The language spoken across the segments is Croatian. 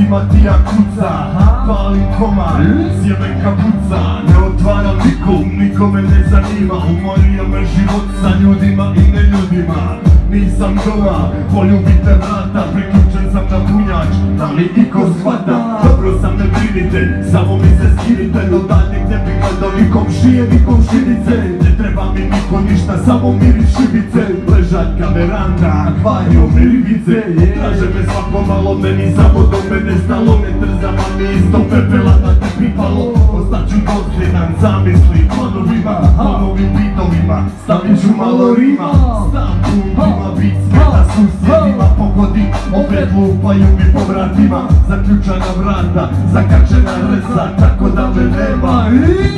ljudima ti ja kuca, palim komad, sjebem kapuca. Ne otvaram nikome ne zanima, umorio me život sa ljudima i neljudima. Nisam doma, poljubite vrata, priključen sam na punjač, da li iko shvata. Dobro sam, ne brinite, samo mi se skinite, do daljnjeg ne bi gledao ni komšije ni komšinice. Ne treba mi niko ništa, samo miris šibice, ležaljka, veranda, akvarijum i ribice. Traže me svako malo, meni samo do mene stalo, ne trzama mi isto pepela da te pripalo. Ostaću dosljedan, zamisli, ponovim bitovima, stavit ću malo rima. Stav pumpima, bit smeta susjedima, pogodi, opet lupaju mi po vratima. Zaključana vrata, zakačena resa, tako da me nema.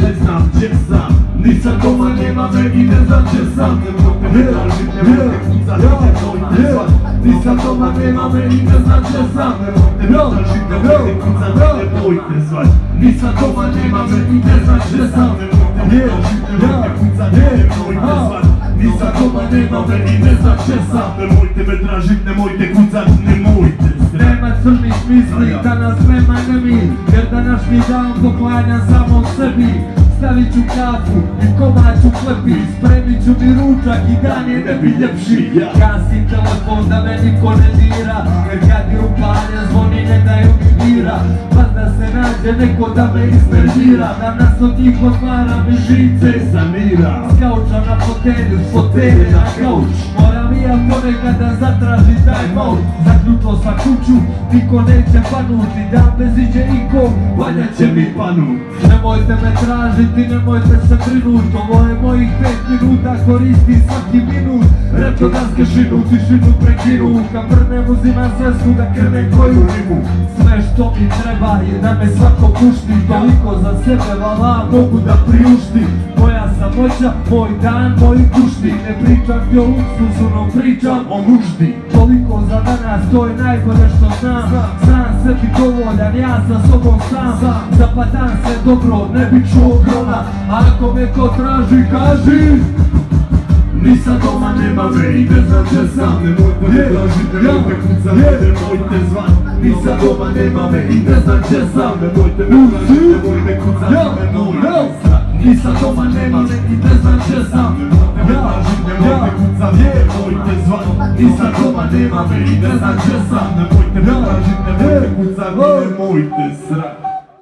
Ne znam gdje sam, nisam doma, nema me i ne znam gdje sam. Nemojte me tražit, nemojte kucat, nemojte zvat. Nisam doma, nema me i ne znam gdje sam. Nemojte me tražit, nemojte kucat, nemojte zvat. Nisam doma, nema me i ne znam gdje sam. Nemojte me tražit, nemojte kucat, nemojte zvat. Nisam doma, nema me i ne znam gdje sam. Nemojte me tražit, nemojte kucat, nemojte zvat. Nema crnih misli, danas nema nemir, jer današnji dan poklanjam samo sebi. Stavit ću kafu i komad ću klepi, spremit ću mi ručak i dan je ne bi ljepši. Gasim telefon da me niko ne dira, jer kad je upaljen zvoni ne daju mi mira. Valjda se nađe neko da me iznervira, danas od njih odmaram i žice sanira. S kauča na fotelju, s fotelje na kauč, moram i ja ponekad da zatraži time out. Zaključio sam kuću, niko neće panuti, dan bez iđe ikom, valja će mi panut. Nemojte me tražiti, nemojte se brinut, ovo je mojih 5 minuta, koristim svaki minut. Reprodanske šinu, tišinu prekinu, kad vrnem uzimam svesku da krenem koju rimu. Sve što mi treba je da me svako pušti, toliko za sebe vala mogu da priušti. Moja samoća, moj dan, moji kušti, ne pričam ti o luksuzu, no pričam o nuždi. Toliko za danas, to je najbolje što znam, sam sebi dovoljan, ja sa sobom sam. Zapatam se dobro, ne bi čuo grona, ako me ko traži, kaži. Nisam doma, nema me i ne znam gdje sam. Nemojte me tražit, nemojte kucat, nemojte zvat. Nisam doma, nema me i ne znam gdje sam. Nemojte me tražit, nemojte kucat, nemojte zvat. Nisam doma, nema me i ne znam gdje sam. Nemojte me tražit, nemojte kucat, nemojte zvat. Nisam doma, nema me i ne znam gdje sam. Nemojte me tražit, nemojte kucat, nemojte zvat.